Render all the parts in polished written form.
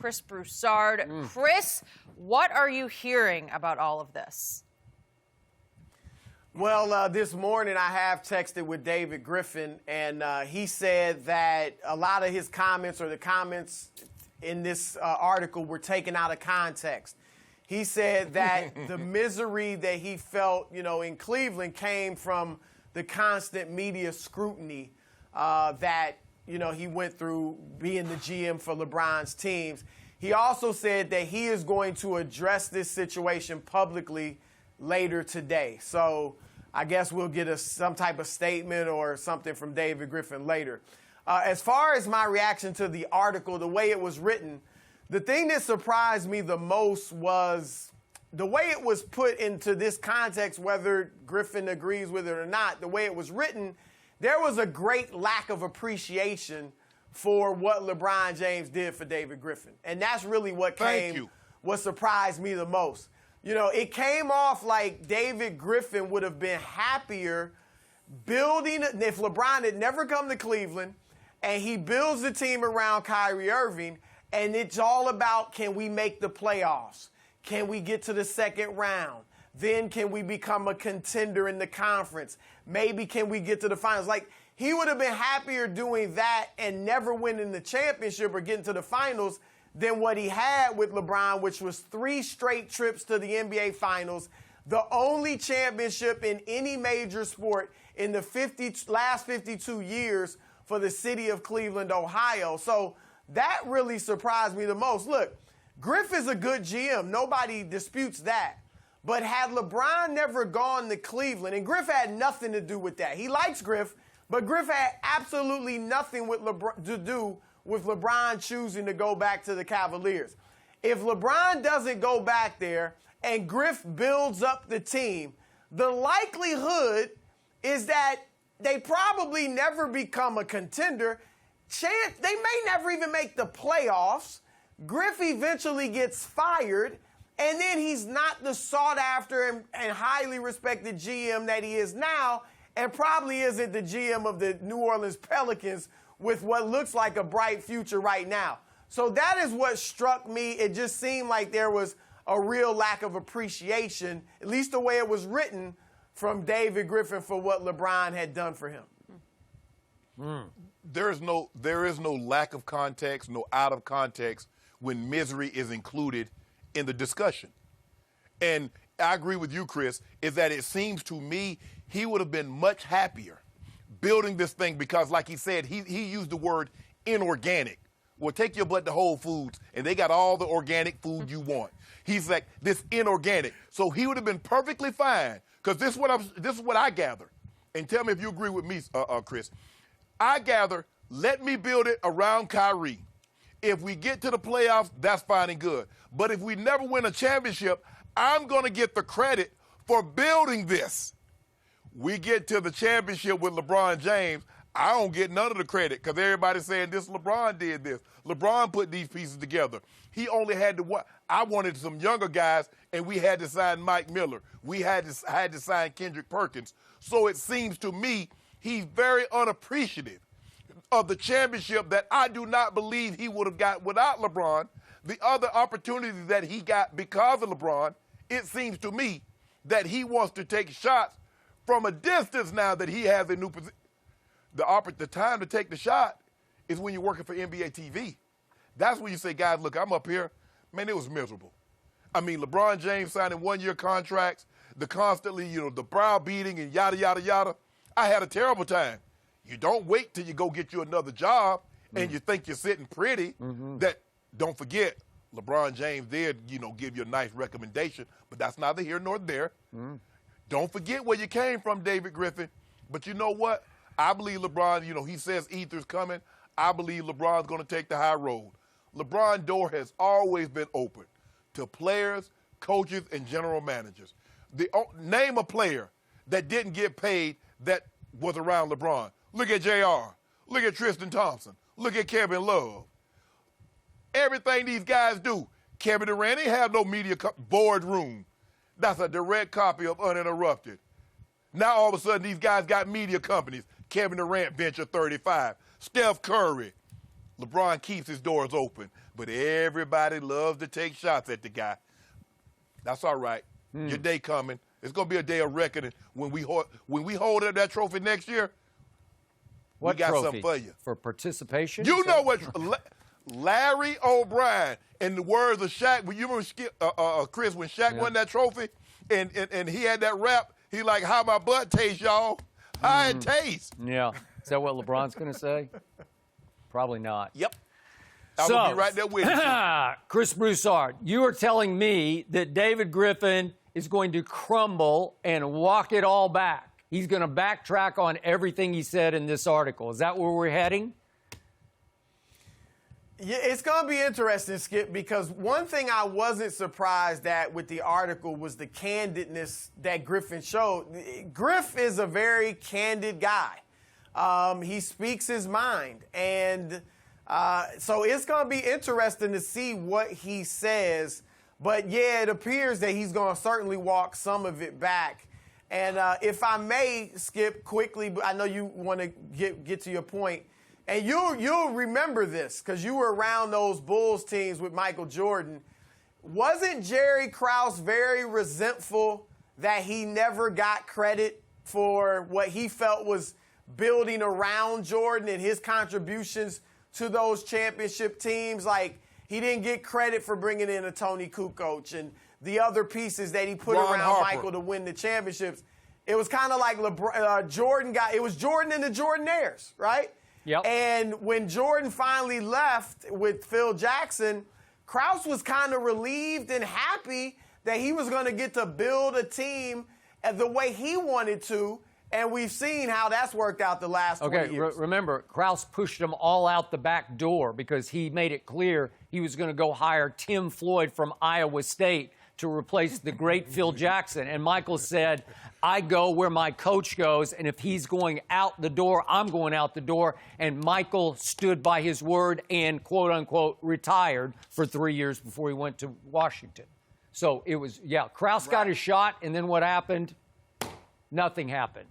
Chris Broussard. Chris, what are you hearing about all of this? Well, this morning I have texted with David Griffin, and he said that a lot of his comments or the comments in this article were taken out of context. He said that the misery that he felt, in Cleveland came from the constant media scrutiny that, he went through being the GM for LeBron's teams. He also said that he is going to address this situation publicly later today. So I guess we'll get some type of statement or something from David Griffin later. As far as my reaction to the article, the way it was written, the thing that surprised me the most was the way it was put into this context, whether Griffin agrees with it or not, the way it was written, there was a great lack of appreciation for what LeBron James did for David Griffin. And that's really what surprised me the most. It came off like David Griffin would have been happier building, if LeBron had never come to Cleveland, and he builds the team around Kyrie Irving, and it's all about, can we make the playoffs? Can we get to the second round? Then can we become a contender in the conference? Maybe can we get to the finals? Like, he would have been happier doing that and never winning the championship or getting to the finals than what he had with LeBron, which was 3 straight trips to the NBA Finals, the only championship in any major sport in the last 52 years for the city of Cleveland, Ohio. So that really surprised me the most. Look, Griff is a good GM. Nobody disputes that. But had LeBron never gone to Cleveland, and Griff had nothing to do with that. He likes Griff, but Griff had absolutely nothing with to do with LeBron choosing to go back to the Cavaliers. If LeBron doesn't go back there and Griff builds up the team, the likelihood is that they probably never become a contender. They may never even make the playoffs. Griff eventually gets fired, and then he's not the sought-after and highly respected GM that he is now, and probably isn't the GM of the New Orleans Pelicans with what looks like a bright future right now. So that is what struck me. It just seemed like there was a real lack of appreciation, at least the way it was written, from David Griffin for what LeBron had done for him. There is no lack of context, no out of context when misery is included in the discussion. And I agree with you, Chris, is that it seems to me he would have been much happier building this thing because, like he said, he used the word inorganic. Well, take your blood to Whole Foods, and they got all the organic food you want. He's like, this inorganic. So he would have been perfectly fine, because this is what I gather. And tell me if you agree with me, Chris. I gather, let me build it around Kyrie. If we get to the playoffs, that's fine and good. But if we never win a championship, I'm going to get the credit for building this. We get to the championship with LeBron James, I don't get none of the credit because everybody's saying this LeBron did this. LeBron put these pieces together. He only had to I wanted some younger guys, and we had to sign Mike Miller. We had to sign Kendrick Perkins. So it seems to me he's very unappreciative of the championship that I do not believe he would have got without LeBron. The other opportunities that he got because of LeBron, it seems to me that he wants to take shots from a distance now that he has a new position. The time to take the shot is when you're working for NBA TV. That's when you say, guys, look, I'm up here. Man, it was miserable. I mean, LeBron James signing one-year contracts, the constantly, the browbeating and yada, yada, yada. I had a terrible time. You don't wait till you go get you another job and you think you're sitting pretty. That, don't forget, LeBron James did, give you a nice recommendation, but that's neither here nor there. Don't forget where you came from, David Griffin. But you know what? I believe LeBron, he says ether's coming. I believe LeBron's going to take the high road. LeBron's door has always been open to players, coaches, and general managers. Name a player that didn't get paid that was around LeBron. Look at JR. Look at Tristan Thompson. Look at Kevin Love. Everything these guys do, Kevin Durant ain't have no media boardroom. That's a direct copy of Uninterrupted. Now all of a sudden these guys got media companies. Kevin Durant, Venture 35. Steph Curry. LeBron keeps his doors open. but everybody loves to take shots at the guy. That's all right. Your day coming. It's going to be a day of reckoning when we hold up that trophy next year. What we got trophy? something for you. For participation? You know what? Larry O'Brien, in the words of Shaq, when you remember Chris, when Shaq won that trophy and he had that rap, he like, how my butt taste, y'all? How it tastes. Yeah. Is that what LeBron's going to say? Probably not. Yep. I'm going to be right there with you. Chris Broussard, you are telling me that David Griffin is going to crumble and walk it all back. He's going to backtrack on everything he said in this article. Is that where we're heading? Yeah, it's going to be interesting, Skip, because one thing I wasn't surprised at with the article was the candidness that Griffin showed. Griff is a very candid guy. He speaks his mind. And so it's going to be interesting to see what he says. But, yeah, it appears that he's going to certainly walk some of it back. And if I may, Skip, quickly, but I know you want to get to your point. And you'll remember this because you were around those Bulls teams with Michael Jordan. Wasn't Jerry Krause very resentful that he never got credit for what he felt was building around Jordan and his contributions to those championship teams? Like, he didn't get credit for bringing in a Tony Kukoc and the other pieces that he put Ron around Harper. Michael to win the championships. It was kind of like Jordan it was Jordan and the Jordan-airs, right? Yep. And when Jordan finally left with Phil Jackson, Krause was kind of relieved and happy that he was going to get to build a team the way he wanted to, and we've seen how that's worked out the last 20 years. Remember, Krause pushed them all out the back door because he made it clear he was going to go hire Tim Floyd from Iowa State to replace the great Phil Jackson. And Michael said, I go where my coach goes, and if he's going out the door, I'm going out the door. And Michael stood by his word and, quote, unquote, retired for 3 years before he went to Washington. So it was, Krause got his shot, and then what happened? Nothing happened.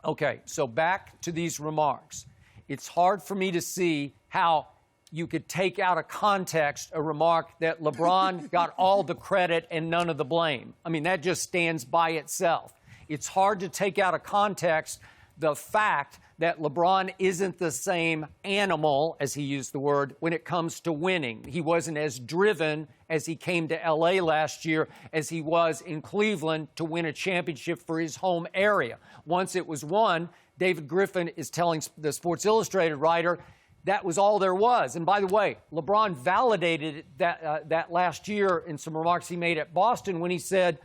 Okay, so back to these remarks. It's hard for me to see how you could take out of context a remark that LeBron got all the credit and none of the blame. I mean, that just stands by itself. It's hard to take out of context the fact that LeBron isn't the same animal, as he used the word, when it comes to winning. He wasn't as driven as he came to L.A. last year as he was in Cleveland to win a championship for his home area. Once it was won, David Griffin is telling the Sports Illustrated writer, that was all there was. And by the way, LeBron validated that last year in some remarks he made at Boston when he said,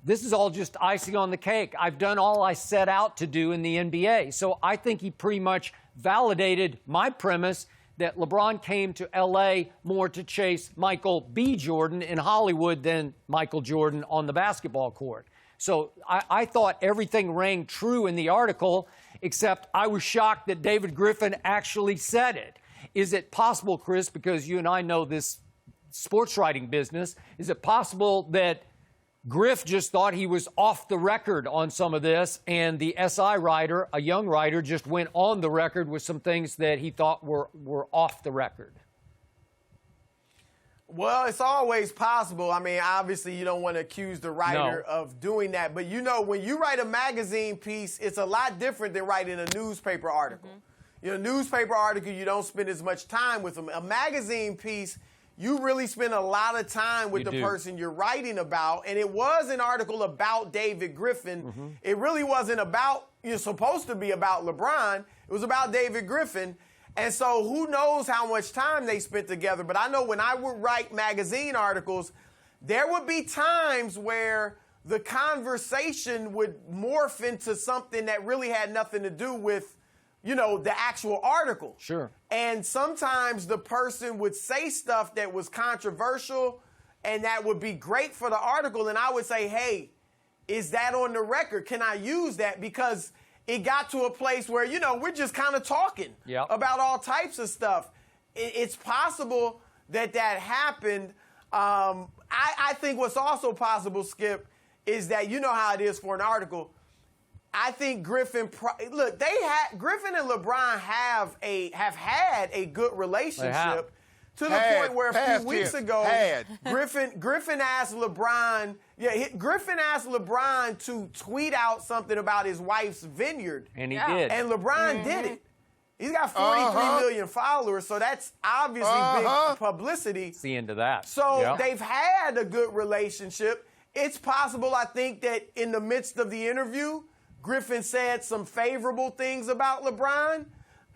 this is all just icing on the cake. I've done all I set out to do in the NBA. So I think he pretty much validated my premise that LeBron came to L.A. more to chase Michael B. Jordan in Hollywood than Michael Jordan on the basketball court. So I thought everything rang true in the article, except I was shocked that David Griffin actually said it. Is it possible, Chris, because you and I know this sports writing business, is it possible that Griff just thought he was off the record on some of this, and the SI writer, a young writer, just went on the record with some things that he thought were off the record? Well, it's always possible. I mean, obviously, you don't want to accuse the writer of doing that. But, you know, when you write a magazine piece, it's a lot different than writing a newspaper article. You know, newspaper article, you don't spend as much time with them. A magazine piece, you really spend a lot of time with the person you're writing about. And it was an article about David Griffin. It really wasn't about, you're supposed to be about LeBron. It was about David Griffin. And so who knows how much time they spent together. But I know when I would write magazine articles, there would be times where the conversation would morph into something that really had nothing to do with, you know, the actual article. Sure. And sometimes the person would say stuff that was controversial and that would be great for the article. And I would say, hey, is that on the record? Can I use that? Because it got to a place where, you know, we're just kind of talking about all types of stuff. It's possible that happened. I think what's also possible, Skip, is that you know how it is for an article. I think Griffin. Look, Griffin and LeBron have had a good relationship to the point where a few weeks ago, Griffin asked LeBron. Yeah, Griffin asked LeBron to tweet out something about his wife's vineyard, and he did. And LeBron did it. He's got 43 million followers, so that's obviously big publicity. It's the end of that. So they've had a good relationship. It's possible, I think, that in the midst of the interview, Griffin said some favorable things about LeBron,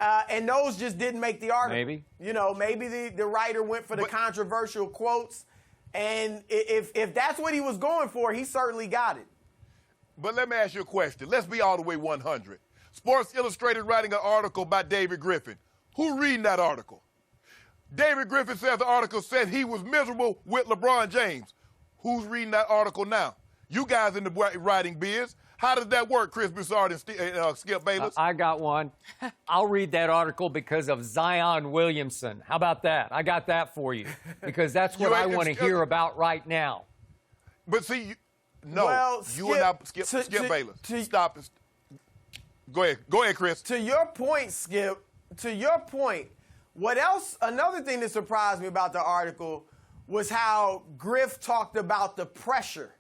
and those just didn't make the article. Maybe. You know, maybe the writer went for the controversial quotes, and if that's what he was going for, he certainly got it. But let me ask you a question. Let's be all the way 100. Sports Illustrated writing an article by David Griffin. Who reading that article? David Griffin says the article said he was miserable with LeBron James. Who's reading that article now? You guys in the writing biz. How does that work, Chris Broussard and Skip Bayless? I got one. I'll read that article because of Zion Williamson. How about that? I got that for you because that's what I want to hear about right now. But see, Skip Bayless. Stop. Go ahead, Chris. To your point, Skip, another thing that surprised me about the article was how Griff talked about the pressure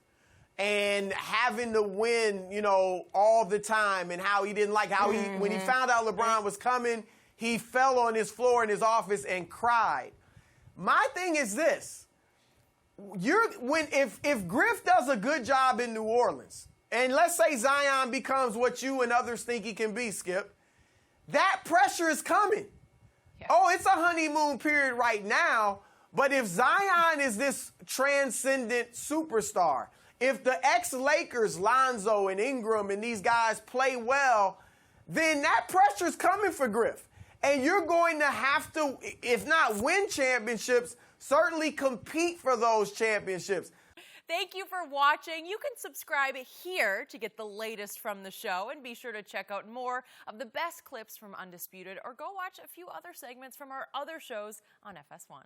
and having to win, all the time, and how he didn't like how when he found out LeBron was coming, he fell on his floor in his office and cried. My thing is this. If Griff does a good job in New Orleans, and let's say Zion becomes what you and others think he can be, Skip, that pressure is coming. Yeah. Oh, it's a honeymoon period right now, but if Zion is this transcendent superstar, if the ex-Lakers, Lonzo and Ingram and these guys play well, then that pressure is coming for Griff. And you're going to have to, if not win championships, certainly compete for those championships. Thank you for watching. You can subscribe here to get the latest from the show, and be sure to check out more of the best clips from Undisputed, or go watch a few other segments from our other shows on FS1.